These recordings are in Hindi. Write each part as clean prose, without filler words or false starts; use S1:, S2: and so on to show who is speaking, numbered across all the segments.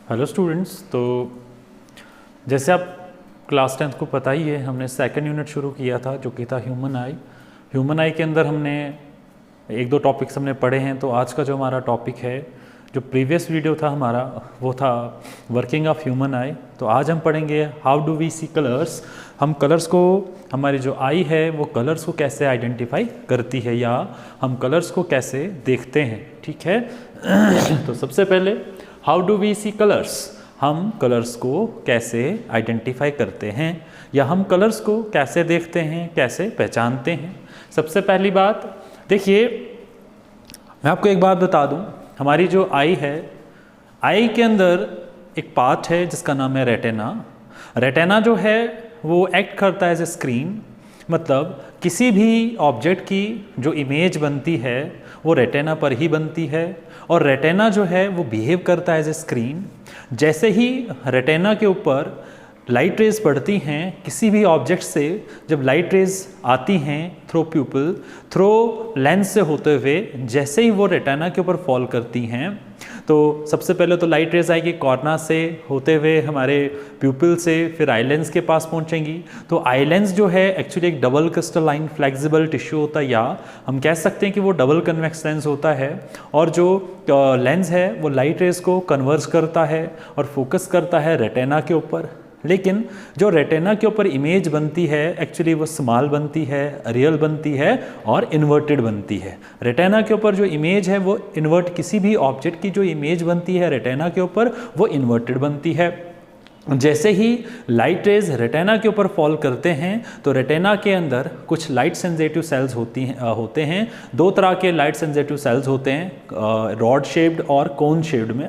S1: Hello students. तो जैसे आप क्लास 10th को पता ही है, हमने सेकंड यूनिट शुरू किया था जो कि था ह्यूमन आई। ह्यूमन आई के अंदर हमने एक दो टॉपिक्स हमने पढ़े हैं। तो आज का जो हमारा टॉपिक है, जो प्रीवियस वीडियो था हमारा, वो था वर्किंग ऑफ ह्यूमन आई। तो आज हम पढ़ेंगे how do we see colours. हम कलर्स को, हमारी जो आई है वो कलर्स को कैसे आइडेंटिफाई करती है या हम कलर्स को कैसे देखते हैं, ठीक है। तो सबसे पहले how do we see colours, हम कलर्स को कैसे आइडेंटिफाई करते हैं या हम कलर्स को कैसे देखते हैं, कैसे पहचानते हैं। सबसे पहली बात देखिए, मैं आपको एक बात बता दूं, हमारी जो आई है, आई के अंदर एक पार्ट है जिसका नाम है रेटिना। रेटिना जो है वो एक्ट करता है एज ए स्क्रीन, मतलब किसी भी ऑब्जेक्ट की जो इमेज बनती है वो रेटिना पर ही बनती है। और रेटिना जो है वो बिहेव करता है एज ए स्क्रीन। जैसे ही रेटिना के ऊपर लाइट रेज पड़ती हैं किसी भी ऑब्जेक्ट से, जब लाइट रेज आती हैं थ्रू प्यूपिल, थ्रू लेंस से होते हुए, जैसे ही वो रेटिना के ऊपर फॉल करती हैं तो सबसे पहले तो लाइट रेज आएगी कॉर्ना से होते हुए हमारे प्यूपिल से, फिर आई लेंस के पास पहुंचेंगी। तो आई लेंस जो है एक्चुअली एक डबल क्रिस्टलाइन फ्लेक्सिबल टिश्यू होता है, या हम कह सकते हैं कि वो डबल कन्वेक्स लेंस होता है। और जो लेंस है वो लाइट रेज को कन्वर्ज करता है और फोकस करता है रेटिना के ऊपर। लेकिन जो रेटिना के ऊपर इमेज बनती है एक्चुअली वो स्मॉल बनती है, रियल बनती है और इन्वर्टेड बनती है। रेटिना के ऊपर जो इमेज है वो इन्वर्ट, किसी भी ऑब्जेक्ट की जो इमेज बनती है रेटिना के ऊपर वो इन्वर्टेड बनती है। जैसे ही लाइट रेज रेटिना के ऊपर फॉल करते हैं तो रेटिना के अंदर कुछ लाइट सेंसिटिव सेल्स होते हैं। दो तरह के लाइट सेंसिटिव सेल्स होते हैं, रॉड शेप्ड और कोन शेप्ड में।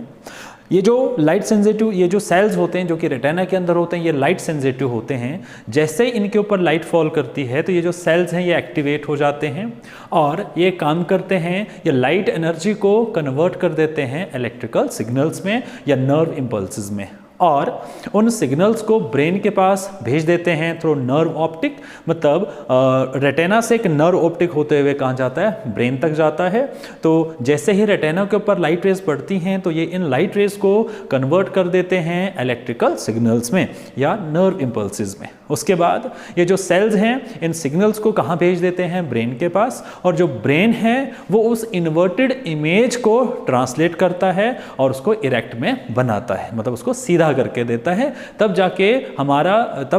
S1: ये जो लाइट सेंसिटिव, ये जो सेल्स होते हैं जो कि रेटिना के अंदर होते हैं, ये लाइट सेंसिटिव होते हैं। जैसे इनके ऊपर लाइट फॉल करती है तो ये जो सेल्स हैं ये एक्टिवेट हो जाते हैं और ये काम करते हैं, ये लाइट एनर्जी को कन्वर्ट कर देते हैं इलेक्ट्रिकल सिग्नल्स में या नर्व इम्पल्सेस में, और उन सिग्नल्स को ब्रेन के पास भेज देते हैं थ्रू नर्व ऑप्टिक। मतलब रेटिना से एक नर्व ऑप्टिक होते हुए कहाँ जाता है, ब्रेन तक जाता है। तो जैसे ही रेटिना के ऊपर लाइट रेज पड़ती हैं तो ये इन लाइट रेज को कन्वर्ट कर देते हैं इलेक्ट्रिकल सिग्नल्स में या नर्व इम्पल्सेस में। उसके बाद ये जो सेल्स हैं इन सिग्नल्स को कहाँ भेज देते हैं, ब्रेन के पास, और जो ब्रेन है वो उस इन्वर्टेड इमेज को ट्रांसलेट करता है और उसको इरेक्ट में बनाता है, मतलब उसको सीधा करके देता है। तब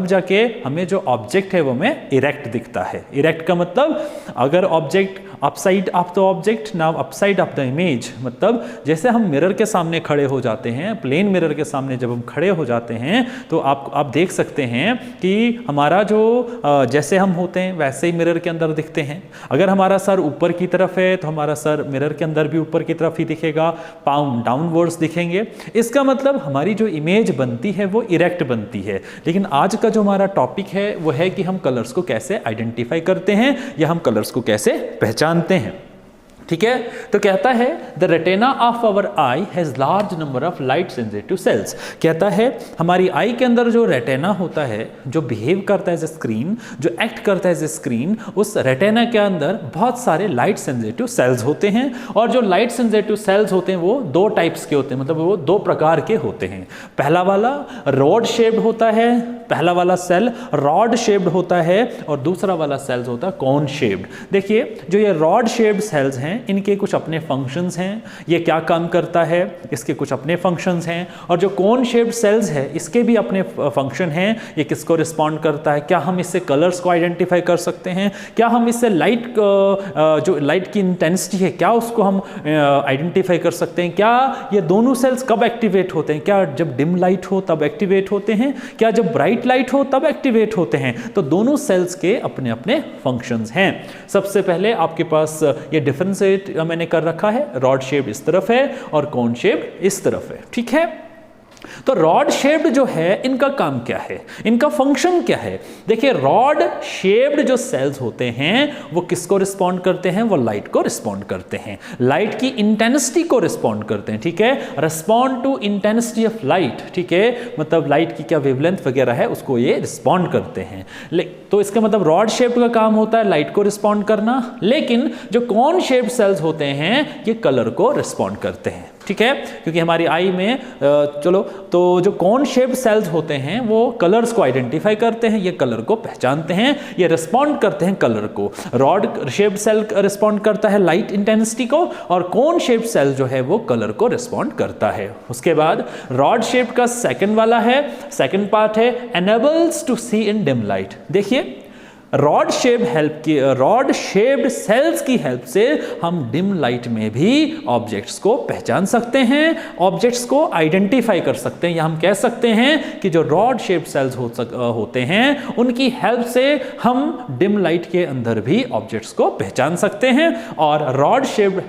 S1: जाके हमें जो ऑब्जेक्ट है वो हमें इरेक्ट दिखता है। इरेक्ट का मतलब अगर object upside of the object, now upside of the image, मतलब जैसे हम मिरर के सामने खड़े हो जाते हैं, प्लेन मिरर के सामने जब हम खड़े हो जाते हैं तो आप देख सकते हैं कि हमारा जो जैसे हम होते हैं वैसे ही मिरर के अंदर दिखते हैं। अगर हमारा सर ऊपर की तरफ है तो हमारा सर मिरर के अंदर भी ऊपर की तरफ ही दिखेगा, पाँव डाउनवर्ड्स दिखेंगे। इसका मतलब हमारी जो इमेज बनती है वो इरेक्ट बनती है। लेकिन आज का जो हमारा टॉपिक है वो है कि हम कलर्स को कैसे आइडेंटिफाई करते हैं या हम कलर्स को कैसे पहचानते हैं, ठीक है। तो कहता है the retina of our eye has large number of light sensitive cells. कहता है हमारी आई के अंदर जो रेटिना होता है, जो बिहेव करता है एज ए स्क्रीन, जो एक्ट करता है एज ए स्क्रीन, उस रेटिना के अंदर बहुत सारे लाइट सेंसिटिव सेल्स होते हैं। और जो लाइट सेंसिटिव सेल्स होते हैं वो दो टाइप्स के होते हैं, मतलब वो दो प्रकार के होते हैं। पहला वाला रॉड शेप्ड होता है, पहला वाला सेल रॉड शेप्ड होता है और दूसरा वाला सेल्स होता है कोन शेप्ड। देखिए जो ये रॉड शेप्ड सेल्स हैं इनके कुछ अपने फंक्शंस हैं, ये क्या काम करता है, इसके कुछ अपने फंक्शंस हैं। और जो कोन शेप्ड सेल्स है इसके भी अपने फंक्शन हैं, ये किसको रिस्पॉन्ड करता है, क्या हम इससे कलर्स को आइडेंटिफाई कर सकते हैं, क्या हम इससे लाइट जो लाइट की इंटेंसिटी है क्या उसको हम आइडेंटिफाई कर सकते हैं, क्या ये दोनों सेल्स कब एक्टिवेट होते हैं, क्या जब डिम लाइट हो तब एक्टिवेट होते हैं, क्या जब ब्राइट लाइट हो तब एक्टिवेट होते हैं। तो दोनों सेल्स के अपने अपने फंक्शंस हैं। सबसे पहले आपके पास ये डिफरेंशिएट मैंने कर रखा है, रॉड शेप इस तरफ है और कोन शेप इस तरफ है, ठीक है। तो रॉड शेप्ड जो है इनका काम क्या है, इनका फंक्शन क्या है। देखिए रॉड शेप्ड जो सेल्स होते हैं वो किसको रिस्पॉन्ड करते हैं, वो लाइट को रिस्पॉन्ड करते हैं, लाइट की इंटेंसिटी को रिस्पॉन्ड करते हैं, ठीक है। Respond to intensity of light, ठीक है, मतलब लाइट की क्या वेवलेंथ वगैरह है उसको ये रिस्पॉन्ड करते हैं। तो इसका मतलब रॉड शेप्ड का काम होता है लाइट को रिस्पॉन्ड करना, लेकिन जो कोन शेप्ड सेल्स होते हैं ये कलर को रिस्पॉन्ड करते हैं, ठीक है, क्योंकि हमारी आई में चलो तो जो कॉन शेप्ड सेल्स होते हैं वो कलर्स को आइडेंटिफाई करते हैं, ये कलर को पहचानते हैं, ये रिस्पॉन्ड करते हैं कलर को। रॉड शेप्ड सेल रिस्पॉन्ड करता है लाइट इंटेंसिटी को, और कॉन शेप्ड सेल जो है वो कलर को रिस्पॉन्ड करता है। उसके बाद रॉड शेप का सेकंड वाला है, सेकंड पार्ट है enables to see in dim light। देखिए रॉड शेप्ड सेल्स की हेल्प से हम डिम लाइट में भी ऑब्जेक्ट्स को पहचान सकते हैं, ऑब्जेक्ट्स को आइडेंटिफाई कर सकते हैं, या हम कह सकते हैं कि जो रॉड शेप्ड सेल्स होते हैं उनकी हेल्प से हम डिम लाइट के अंदर भी ऑब्जेक्ट्स को पहचान सकते हैं, और रॉड शेप्ड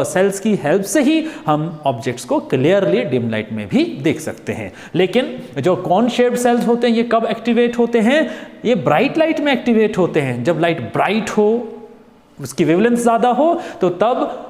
S1: सेल्स की हेल्प से ही हम ऑब्जेक्ट्स को क्लियरली डिम लाइट में भी देख सकते हैं। लेकिन जो कॉन शेप्ड सेल्स होते हैं ये कब एक्टिवेट होते हैं? ये ब्राइट लाइट में एक्टिवेट होते हैं। जब लाइट ब्राइट हो, उसकी वेवलेंथ ज़्यादा हो, तो तब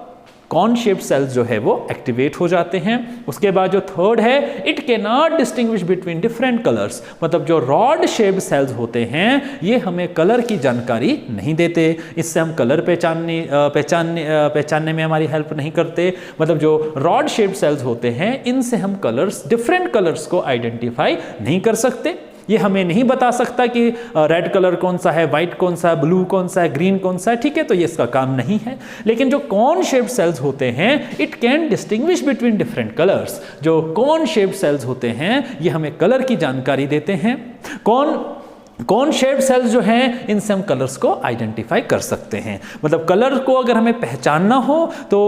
S1: कॉन शेप्ड सेल्स जो है वो एक्टिवेट हो जाते हैं। उसके बाद जो थर्ड है, it can not distinguish between different colours. मतलब जो रॉड शेप्ड सेल्स होते हैं ये हमें कलर की जानकारी नहीं देते, इससे हम कलर पहचानने में हमारी हेल्प नहीं करते। मतलब जो रॉड शेप्ड सेल्स होते हैं इनसे हम डिफरेंट कलर्स को आइडेंटिफाई नहीं कर सकते। ये हमें नहीं बता सकता कि रेड कलर कौन सा है, वाइट कौन सा है, ब्लू कौन सा है, ग्रीन कौन सा है, ठीक है, तो ये इसका काम नहीं है। लेकिन जो कॉन शेप्ड सेल्स होते हैं it can distinguish between different colours. जो कॉन शेप्ड सेल्स होते हैं ये हमें कलर की जानकारी देते हैं। कॉन शेप्ड सेल्स जो हैं इनसे हम कलर्स को आइडेंटिफाई कर सकते हैं। मतलब कलर को अगर हमें पहचानना हो तो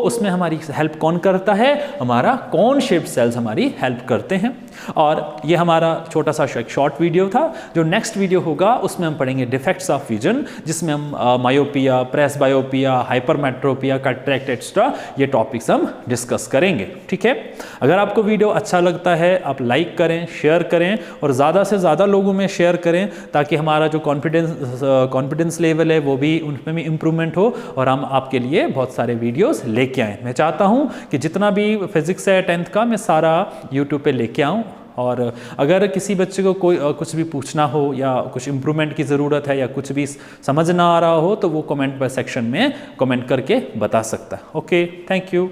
S1: उसमें हमारी हेल्प कौन करता है? हमारा कॉन शेप्ड सेल्स हमारी हेल्प करते हैं। और ये हमारा छोटा सा एक शॉर्ट वीडियो था। जो नेक्स्ट वीडियो होगा उसमें हम पढ़ेंगे डिफेक्ट्स ऑफ विजन, जिसमें हम myopia, presbyopia, hypermetropia, cataract extra ये टॉपिक्स हम डिस्कस करेंगे। ठीक है, अगर आपको वीडियो अच्छा लगता है आप लाइक करें, शेयर करें और ज़्यादा से ज़्यादा लोगों में शेयर करें, ताकि हमारा जो कॉन्फिडेंस लेवल है वो भी उनमें भी इम्प्रूवमेंट हो और हम आपके लिए बहुत सारे वीडियोस लेके आएँ। मैं चाहता हूँ कि जितना भी फिजिक्स है 10th का मैं सारा यूट्यूब पे लेके आऊँ। और अगर किसी बच्चे को कोई कुछ भी पूछना हो या कुछ इम्प्रूवमेंट की ज़रूरत है या कुछ भी समझ ना आ रहा हो तो वो कमेंट सेक्शन में कमेंट करके बता सकता है। Okay, thank you.